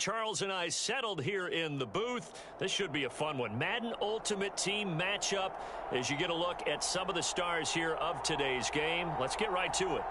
Charles and I settled here in the booth. This should be a fun one. Madden Ultimate Team matchup as you get a look at some of the stars here of today's game. Let's get right to it.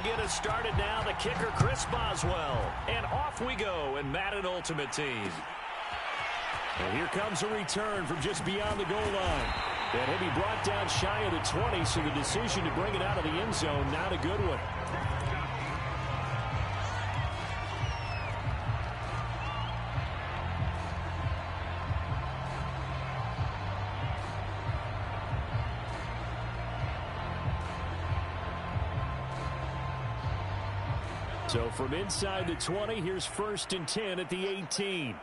Get us started now, the kicker Chris Boswell, and off we go in Madden Ultimate Team. And here comes a return from just beyond the goal line, and he'll be brought down shy of the 20, so the decision to bring it out of the end zone, not a good one. So from inside the 20, here's 1st and 10 at the 18.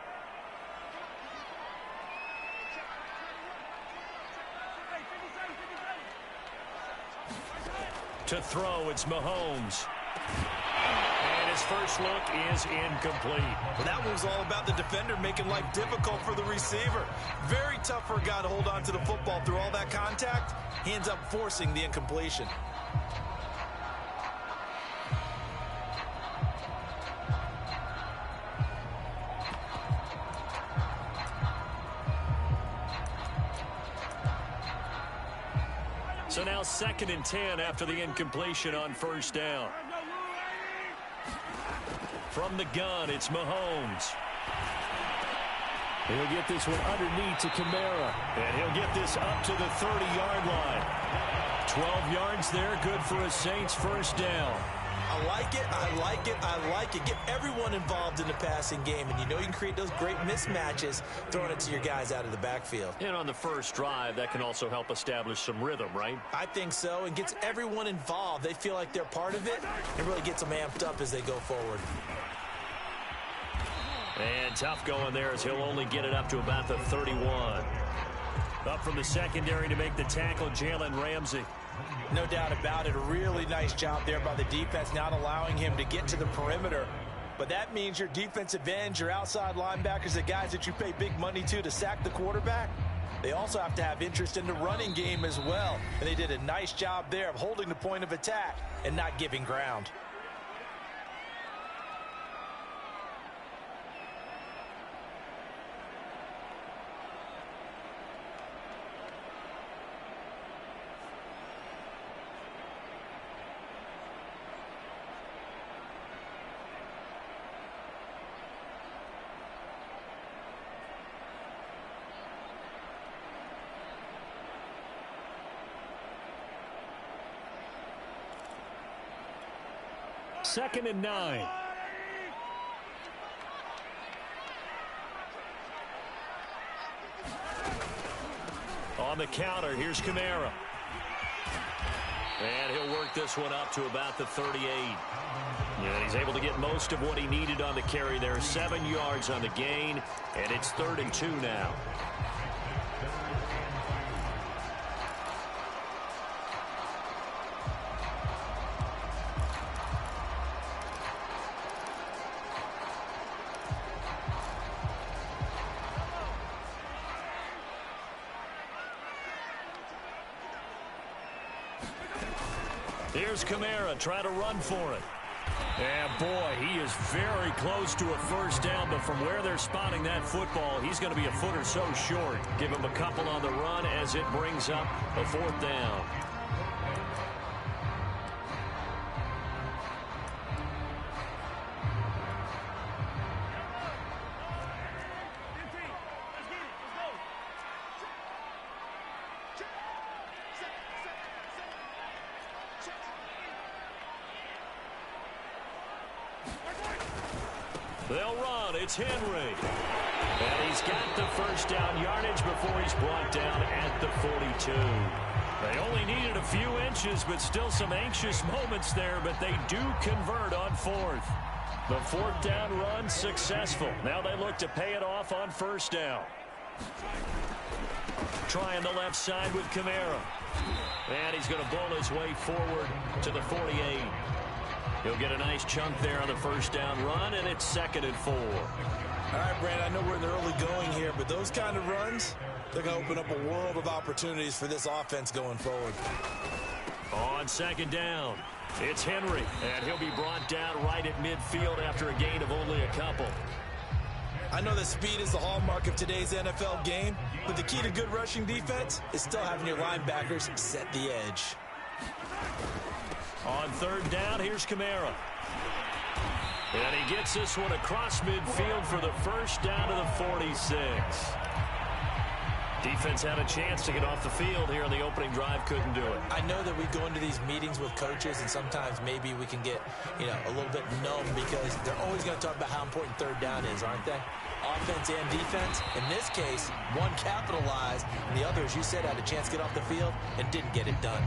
To throw, it's Mahomes. And his first look is incomplete. Well, that one was all about the defender making life difficult for the receiver. Very tough for a guy to hold on to the football through all that contact. He ends up forcing the incompletion. So now 2nd and 10 after the incompletion on 1st down. From the gun, it's Mahomes. He'll get this one underneath to Kamara. And he'll get this up to the 30-yard line. 12 yards there, good for a Saints 1st down. I like it, I like it, I like it. Get everyone involved in the passing game, and you know you can create those great mismatches throwing it to your guys out of the backfield. And on the first drive, that can also help establish some rhythm, right? I think so, and gets everyone involved. They feel like they're part of it, and really gets them amped up as they go forward. And tough going there as he'll only get it up to about the 31. Up from the secondary to make the tackle, Jalen Ramsey. No doubt about it. A really nice job there by the defense, not allowing him to get to the perimeter. But that means your defensive ends, your outside linebackers, the guys that you pay big money to sack the quarterback, they also have to have interest in the running game as well. And they did a nice job there of holding the point of attack and not giving ground. Second and 9. On the counter, here's Kamara. And he'll work this one up to about the 38. And he's able to get most of what he needed on the carry there. 7 yards on the gain, and it's 3rd and 2 now. Here's Kamara trying to run for it. And boy, he is very close to a 1st down, but from where they're spotting that football, he's going to be a foot or so short. Give him a couple on the run as it brings up a 4th down. They'll run. It's Henry. And he's got the 1st down yardage before he's brought down at the 42. They only needed a few inches, but still some anxious moments there, but they do convert on fourth. The fourth down run successful. Now they look to pay it off on first down. Trying the left side with Kamara. And he's going to bowl his way forward to the 48. He'll get a nice chunk there on the first down run, and it's 2nd and 4. All right, Brandon, I know we're in the early going here, but those kind of runs, they're going to open up a world of opportunities for this offense going forward. On 2nd down, it's Henry, and he'll be brought down right at midfield after a gain of only a couple. I know that speed is the hallmark of today's NFL game, but the key to good rushing defense is still having your linebackers set the edge. On 3rd down, here's Kamara. And he gets this one across midfield for the first down to the 46. Defense had a chance to get off the field here on the opening drive, couldn't do it. I know that we go into these meetings with coaches, and sometimes maybe we can get, a little bit numb because they're always going to talk about how important 3rd down is, aren't they? Offense and defense. In this case, one capitalized, and the other, as you said, had a chance to get off the field and didn't get it done.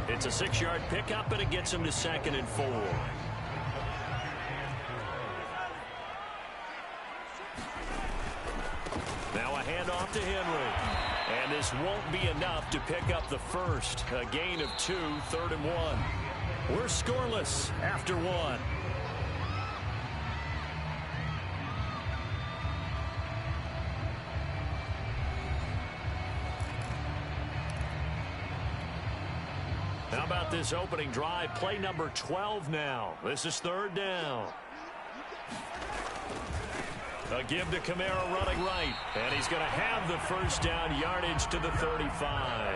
It's a 6-yard pickup, and it gets him to 2nd and 4. Now a handoff to Henry. And this won't be enough to pick up the first. A gain of 2, 3rd and 1. We're scoreless after 1. How about this opening drive? Play number 12 now. This is 3rd down. A give to Kamara running right. And he's going to have the first down, yardage to the 35.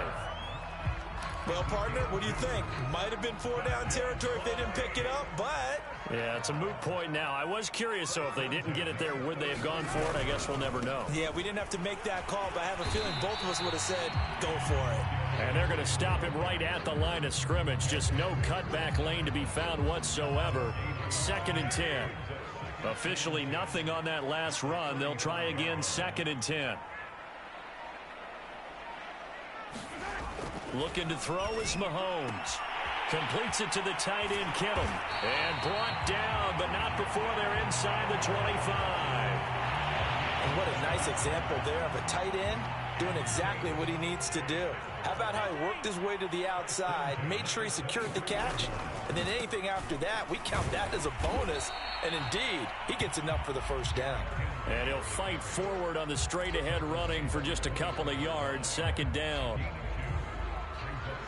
Well, partner, what do you think? Might have been 4-down territory if they didn't pick it up, but... Yeah, it's a moot point now. I was curious, so if they didn't get it there, would they have gone for it? I guess we'll never know. Yeah, we didn't have to make that call, but I have a feeling both of us would have said, go for it. And they're going to stop him right at the line of scrimmage. Just no cutback lane to be found whatsoever. 2nd and 10. Officially nothing on that last run. They'll try again, 2nd and 10. Looking to throw is Mahomes. Completes it to the tight end, Kittle. And brought down, but not before they're inside the 25. And what a nice example there of a tight end doing exactly what he needs to do. How about how he worked his way to the outside, made sure he secured the catch, and then anything after that, we count that as a bonus. And indeed, he gets enough for the first down. And he'll fight forward on the straight-ahead running for just a couple of yards, 2nd down.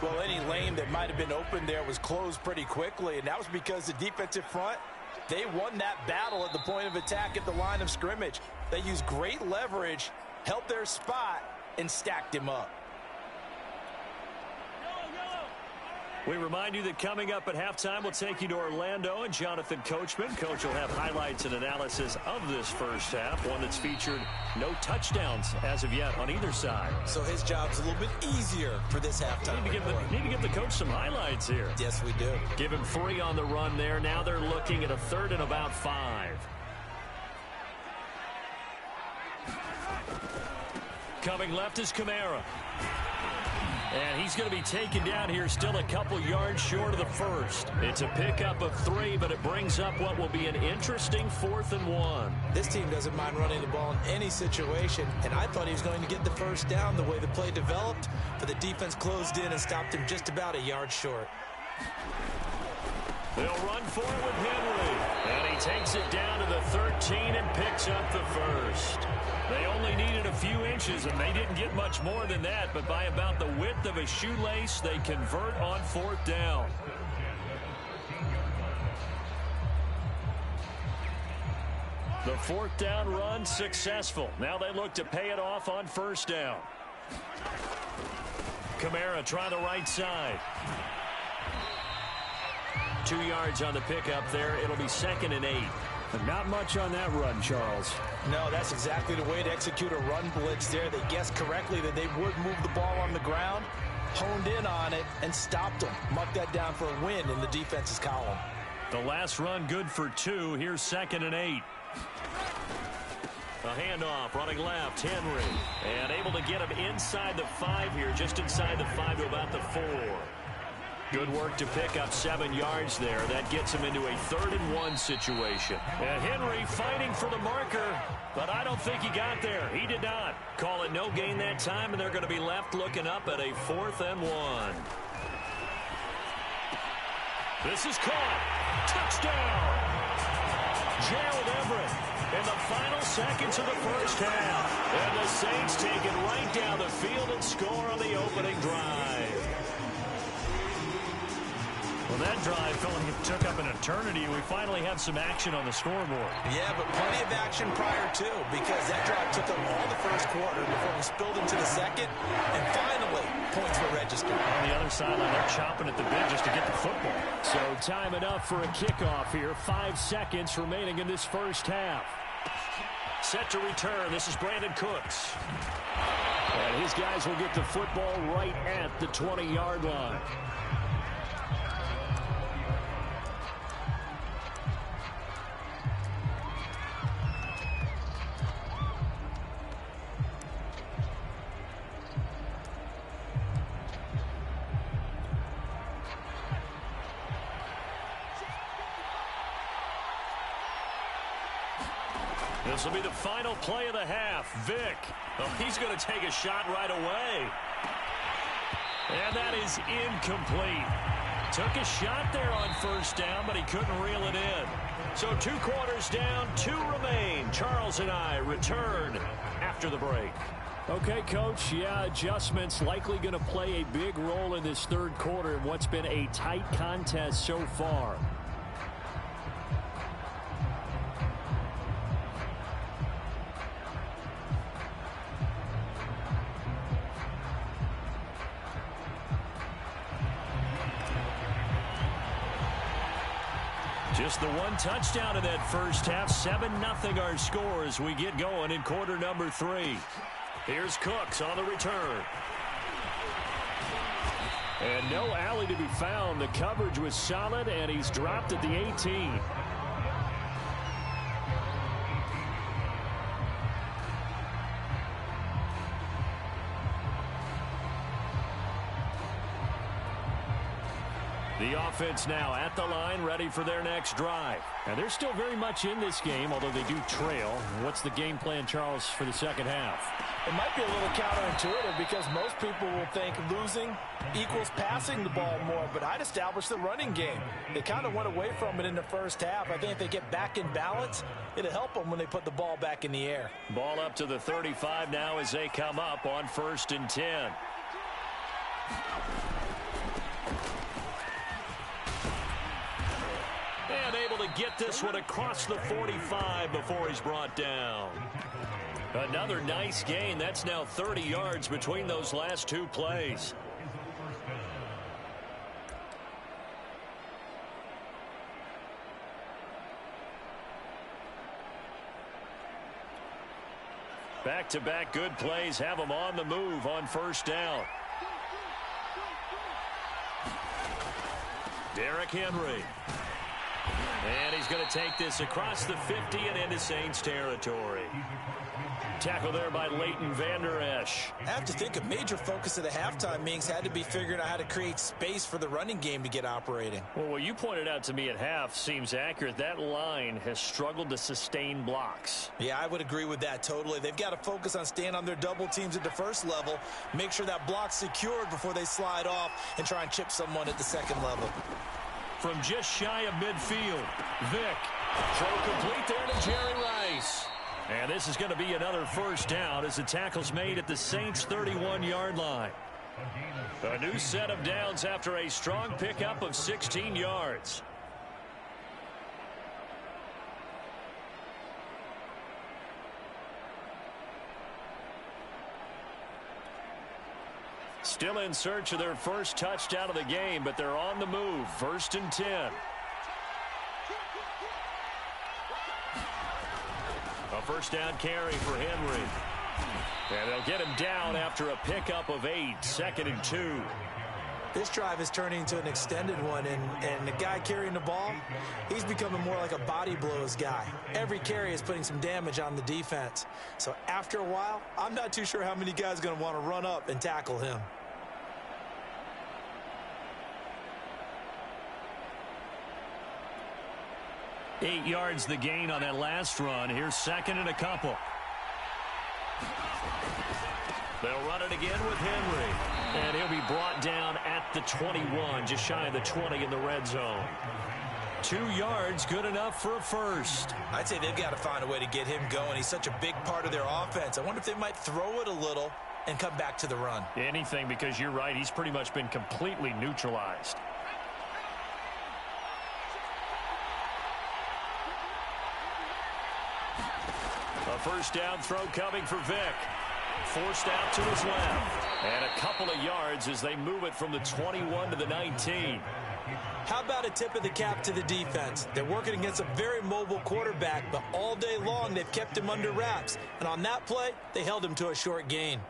Well, any lane that might have been open there was closed pretty quickly, and that was because the defensive front, they won that battle at the point of attack at the line of scrimmage. They used great leverage, held their spot, and stacked him up. We remind you that coming up at halftime, we'll take you to Orlando and Jonathan Coachman. Coach will have highlights and analysis of this first half, one that's featured no touchdowns as of yet on either side. So his job's a little bit easier for this halftime. Need to give the coach some highlights here. Yes, we do. Give him 3 on the run there. Now they're looking at a 3rd and about 5. Coming left is Kamara. And he's going to be taken down here, still a couple yards short of the first. It's a pickup of 3, but it brings up what will be an interesting 4th and 1. This team doesn't mind running the ball in any situation, and I thought he was going to get the first down the way the play developed, but the defense closed in and stopped him just about a yard short. They'll run for it with Henry, and he takes it down to the 13 and picks up the first. They only needed a few inches, and they didn't get much more than that, but by about the width of a shoelace, they convert on 4th down. The 4th down run successful. Now they look to pay it off on first down. Kamara try the right side. 2 yards on the pickup there. It'll be 2nd and 8. Not much on that run, Charles. No, that's exactly the way to execute a run blitz there. They guessed correctly that they would move the ball on the ground, honed in on it, and stopped them. Marked that down for a win in the defense's column. The last run good for 2. Here's 2nd and 8. A handoff, running left, Henry. And able to get him inside the 5 here, just inside the 5 to about the 4. Good work to pick up 7 yards there. That gets him into a 3rd-and-1 situation. And Henry fighting for the marker, but I don't think he got there. He did not. Call it no gain that time, and they're going to be left looking up at a 4th-and-1. This is caught. Touchdown. Gerald Everett in the final seconds of the first half. And the Saints take it right down the field and score on the opening drive. Well, that drive felt like it took up an eternity. We finally have some action on the scoreboard. Yeah, but plenty of action prior to, because that drive took up all the first quarter before we spilled into the second, and finally, points were registered. On the other sideline, they're chomping at the bit just to get the football. So time enough for a kickoff here. 5 seconds remaining in this first half. Set to return. This is Brandon Cooks. And his guys will get the football right at the 20-yard line. This will be the final play of the half. Vick. Oh, he's going to take a shot right away. And that is incomplete. Took a shot there on first down, but he couldn't reel it in. So 2 quarters down, 2 remain. Charles and I return after the break. Okay, Coach, yeah, adjustments likely going to play a big role in this 3rd quarter in what's been a tight contest so far. Just the 1 touchdown in that first half. 7-0 our score as we get going in quarter number 3. Here's Cooks on the return. And no alley to be found. The coverage was solid, and he's dropped at the 18. The offense now at the line, ready for their next drive. And they're still very much in this game, although they do trail. What's the game plan, Charles, for the second half? It might be a little counterintuitive because most people will think losing equals passing the ball more, but I'd establish the running game. They kind of went away from it in the first half. I think if they get back in balance, it'll help them when they put the ball back in the air. Ball up to the 35 now as they come up on 1st and 10. And able to get this one across the 45 before he's brought down. Another nice gain. That's now 30 yards between those last 2 plays. Back-to-back good plays have them on the move on first down. Derrick Henry. And he's going to take this across the 50 and into Saints territory. Tackle there by Leighton Vander Esch. I have to think a major focus of the halftime meetings had to be figuring out how to create space for the running game to get operating. Well, what you pointed out to me at half seems accurate. That line has struggled to sustain blocks. Yeah, I would agree with that totally. They've got to focus on staying on their double teams at the first level, make sure that block's secured before they slide off and try and chip someone at the second level. From just shy of midfield, Vick. Throw complete there to Jerry Rice. And this is going to be another first down as the tackle's made at the Saints' 31-yard line. A new set of downs after a strong pickup of 16 yards. Still in search of their first touchdown of the game, but they're on the move. 1st and 10. A first down carry for Henry. And they'll get him down after a pickup of 8. 2nd and 2. This drive is turning into an extended one, and the guy carrying the ball, he's becoming more like a body blows guy. Every carry is putting some damage on the defense. So after a while, I'm not too sure how many guys are going to want to run up and tackle him. Eight yards the gain on that last run. Here's second and a couple. They'll run it again with Henry. And he'll be brought down at the 21, just shy of the 20 in the red zone. 2 yards, good enough for a first. I'd say they've got to find a way to get him going. He's such a big part of their offense. I wonder if they might throw it a little and come back to the run. Anything, because you're right, he's pretty much been completely neutralized. A first down throw coming for Vick. Forced out to his left. And a couple of yards as they move it from the 21 to the 19. How about a tip of the cap to the defense? They're working against a very mobile quarterback, but all day long they've kept him under wraps. And on that play, they held him to a short gain.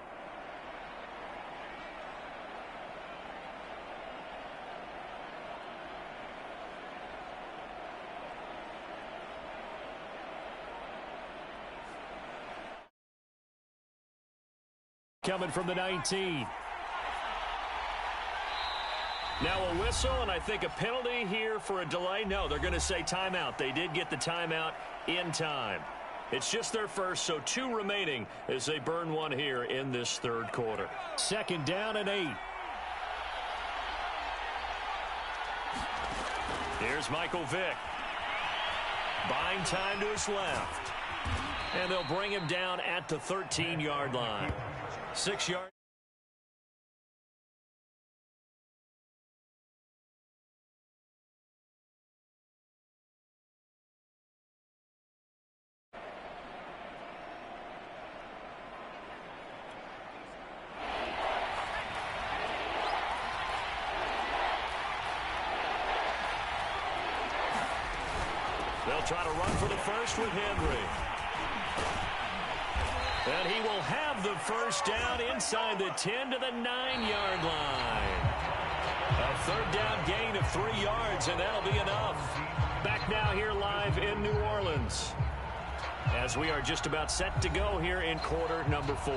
Coming from the 19. Now a whistle, and I think a penalty here for a delay. No, they're going to say timeout. They did get the timeout in time. It's just their first, so 2 remaining as they burn one here in this third quarter. Second down and 8. Here's Michael Vick. Buying time to his left. And they'll bring him down at the 13-yard line. 6 yards. They'll try to run for the first with Henry. And he will have the first down inside the 10 to the 9-yard line. A third down gain of 3 yards, and that'll be enough. Back now here live in New Orleans as we are just about set to go here in quarter number 4.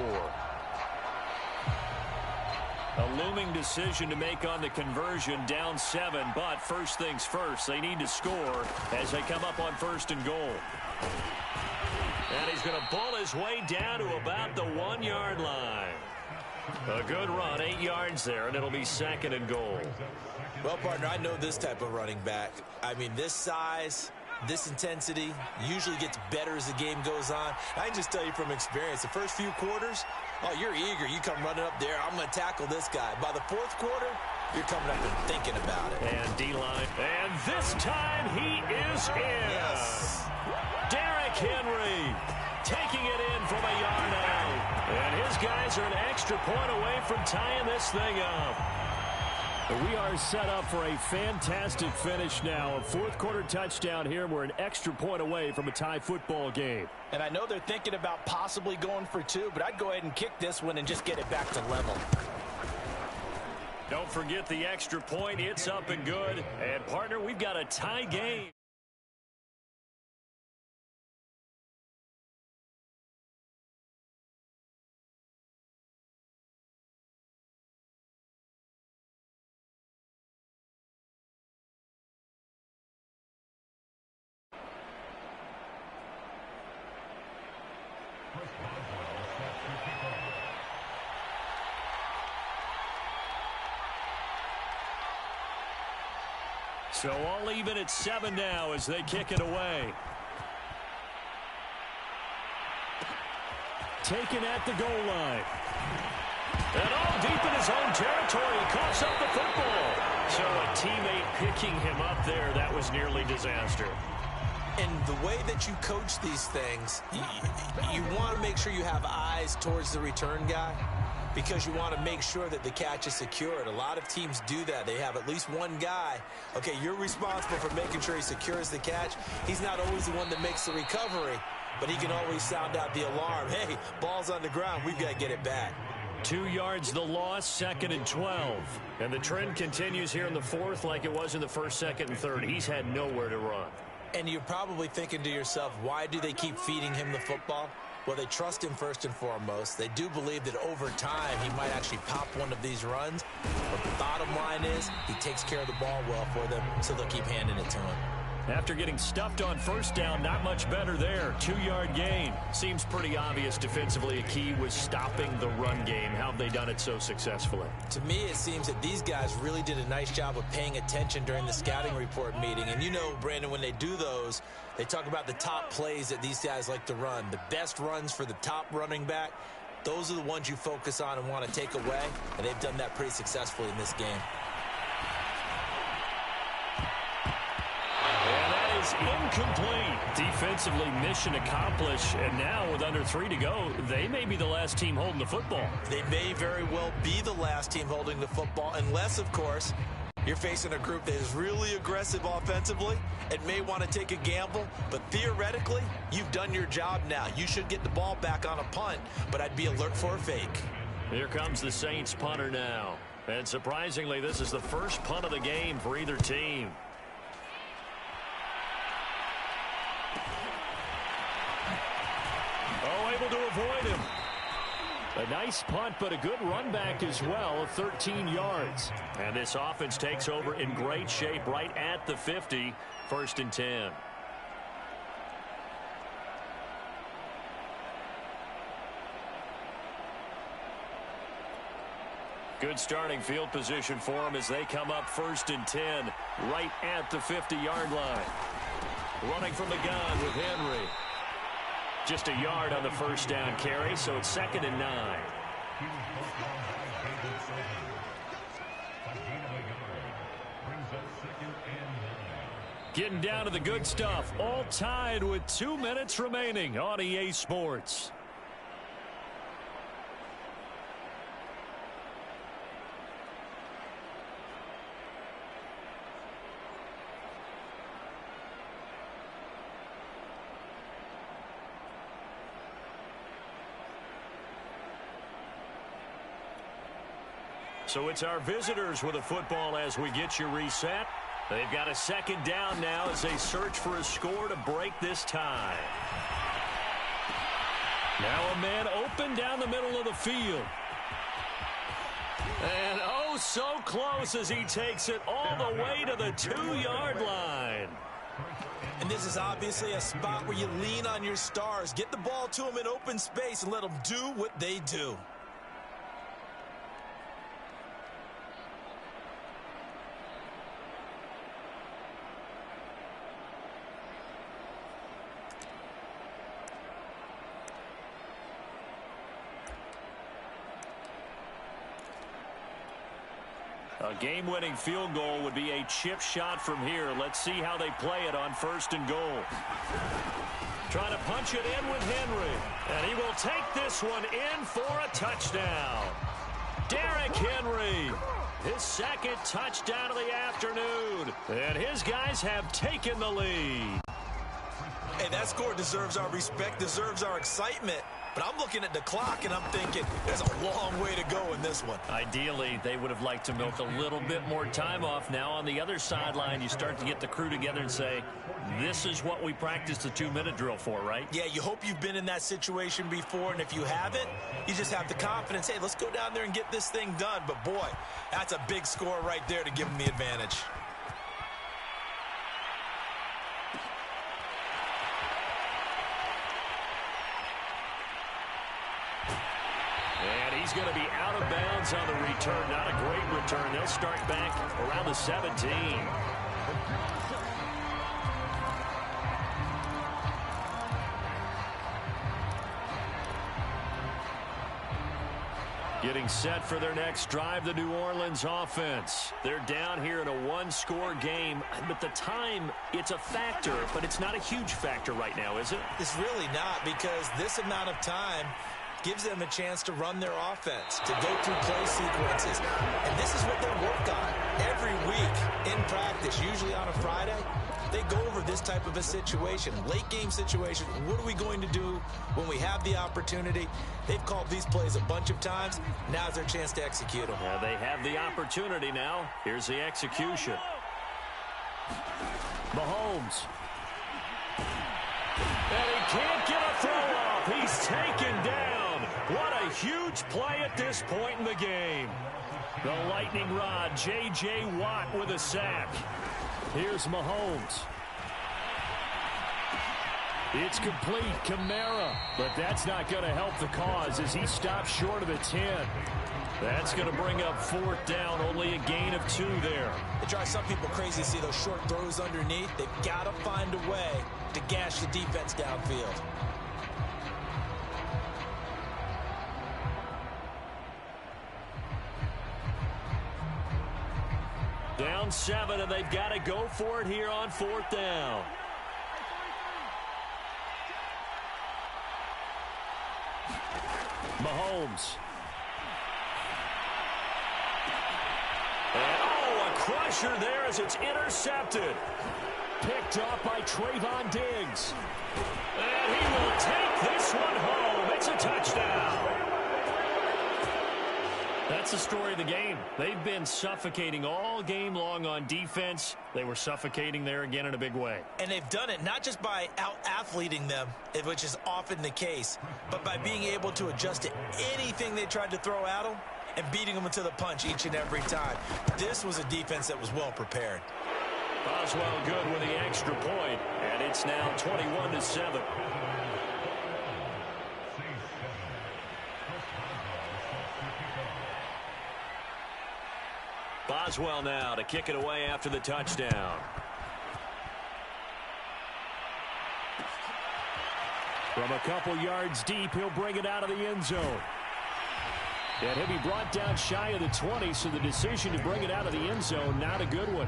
A looming decision to make on the conversion, down 7, but first things first, they need to score as they come up on first and goal. And he's going to bull his way down to about the 1-yard line. A good run, 8 yards there, and it'll be second and goal. Well, partner, I know this type of running back. I mean, this size, this intensity usually gets better as the game goes on. I can just tell you from experience, the first few quarters, oh, you're eager. You come running up there, I'm going to tackle this guy. By the fourth quarter, you're coming up and thinking about it. And D-line. And this time he is in. Yes. Derrick Henry taking it in from a yard out. And his guys are an extra point away from tying this thing up. We are set up for a fantastic finish now. A fourth quarter touchdown here. We're an extra point away from a tie football game. And I know they're thinking about possibly going for 2, but I'd go ahead and kick this one and just get it back to level. Don't forget the extra point. It's up and good. And, partner, we've got a tie game. So all even at 7 now as they kick it away. Taken at the goal line. And all deep in his own territory. He coughs up the football. So a teammate picking him up there, that was nearly disaster. And the way that you coach these things, you want to make sure you have eyes towards the return guy, because you want to make sure that the catch is secured. A lot of teams do that. They have at least one guy. Okay, you're responsible for making sure he secures the catch. He's not always the one that makes the recovery, but he can always sound out the alarm. Hey, ball's on the ground. We've got to get it back. 2 yards the loss, 2nd and 12. And the trend continues here in the fourth like it was in the first, second, and third. He's had nowhere to run. And you're probably thinking to yourself, why do they keep feeding him the football? Well, they trust him first and foremost. They do believe that over time he might actually pop one of these runs. But the bottom line is he takes care of the ball well for them, so they'll keep handing it to him. After getting stuffed on first down, not much better there. 2-yard gain. Seems pretty obvious defensively a key was stopping the run game. How have they done it so successfully? To me, it seems that these guys really did a nice job of paying attention during the scouting report meeting. And you know, Brandon, when they do those, they talk about the top plays that these guys like to run. The best runs for the top running back, those are the ones you focus on and want to take away. And they've done that pretty successfully in this game. Incomplete. Defensively, mission accomplished. And now with under 3 to go, they may be the last team holding the football. They may very well be the last team holding the football, unless, of course, you're facing a group that is really aggressive offensively and may want to take a gamble. But theoretically, you've done your job now. You should get the ball back on a punt, but I'd be alert for a fake. Here comes the Saints punter now. And surprisingly, this is the first punt of the game for either team. Able to avoid him. A nice punt, but a good run back as well of 13 yards. And this offense takes over in great shape right at the 50, 1st and 10. Good starting field position for them as they come up 1st and 10, right at the 50-yard line. Running from the gun with Henry. Just a yard on the first down carry, so it's 2nd and 9. Getting down to the good stuff, all tied with 2 minutes remaining on EA Sports. So it's our visitors with a football as we get you reset. They've got a 2nd down now as they search for a score to break this tie. Now a man open down the middle of the field. And oh, so close as he takes it all the way to the 2-yard line. And this is obviously a spot where you lean on your stars. Get the ball to them in open space and let them do what they do. A game-winning field goal would be a chip shot from here. Let's see how they play it on 1st and goal. Trying to punch it in with Henry. And he will take this one in for a touchdown. Derrick Henry, his 2nd touchdown of the afternoon. And his guys have taken the lead. Hey, that score deserves our respect, deserves our excitement. But I'm looking at the clock, and I'm thinking there's a long way to go in this one. Ideally, they would have liked to milk a little bit more time off. Now on the other sideline, you start to get the crew together and say, this is what we practiced the 2-minute drill for, right? Yeah, you hope you've been in that situation before, and if you haven't, you just have the confidence, hey, let's go down there and get this thing done. But, boy, that's a big score right there to give them the advantage. He's going to be out of bounds on the return. Not a great return. They'll start back around the 17. Getting set for their next drive, the New Orleans offense. They're down here in a 1-score game, but the time, it's a factor, but it's not a huge factor right now, is it? It's really not, because this amount of time gives them a chance to run their offense, to go through play sequences. And this is what they work on every week in practice, usually on a Friday. they go over this type of a situation, late game situation. What are we going to do when we have the opportunity? They've called these plays a bunch of times. Now's their chance to execute them. Yeah, they have the opportunity now. Here's the execution. Mahomes. And he can't get a throw off. He's taken down. What a huge play at this point in the game. The lightning rod, J.J. Watt with a sack. Here's Mahomes. It's complete, Kamara. But that's not going to help the cause as he stops short of the 10. That's going to bring up 4th down, only a gain of 2 there. It drives some people crazy to see those short throws underneath. They've got to find a way to gash the defense downfield. Down 7, and they've got to go for it here on 4th down. Mahomes. And, oh, a crusher there as it's intercepted. Picked off by Trayvon Diggs. And he will take this one home. It's a touchdown. That's the story of the game. They've been suffocating all game long on defense. They were suffocating there again in a big way. And they've done it not just by out-athleting them, which is often the case, but by being able to adjust to anything they tried to throw at them and beating them to the punch each and every time. This was a defense that was well prepared. Boswell good with the extra point, and it's now 21-7. Boswell now to kick it away after the touchdown. From a couple yards deep, he'll bring it out of the end zone. And he'll be brought down shy of the 20, so the decision to bring it out of the end zone, not a good one.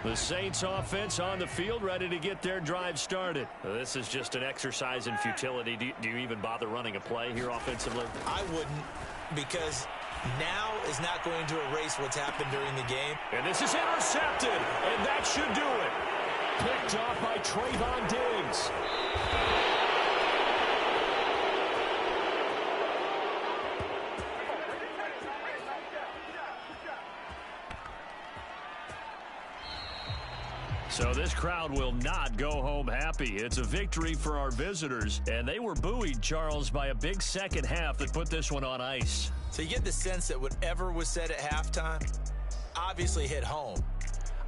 The Saints offense on the field, ready to get their drive started. This is just an exercise in futility. Do you even bother running a play here offensively? I wouldn't, because now is not going to erase what's happened during the game. And this is intercepted, and that should do it. Picked off by Trayvon Diggs. So this crowd will not go home happy. It's a victory for our visitors, and they were buoyed, Charles, by a big second half that put this one on ice. So you get the sense that whatever was said at halftime obviously hit home.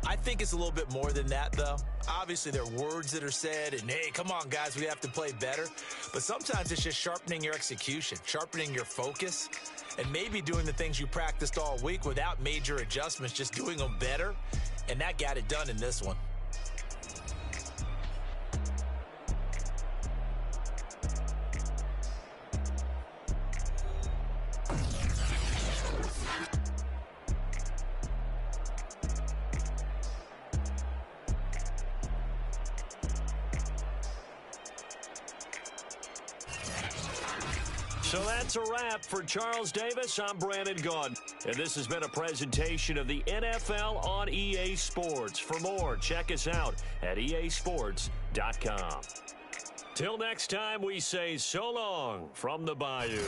I think it's a little bit more than that, though. Obviously, there are words that are said, and, hey, come on, guys, we have to play better. But sometimes it's just sharpening your execution, sharpening your focus, and maybe doing the things you practiced all week without major adjustments, just doing them better. And that got it done in this one. So that's a wrap for Charles Davis. I'm Brandon Gaudin, and this has been a presentation of the NFL on EA Sports. For more, check us out at easports.com. Till next time, we say so long from the Bayou.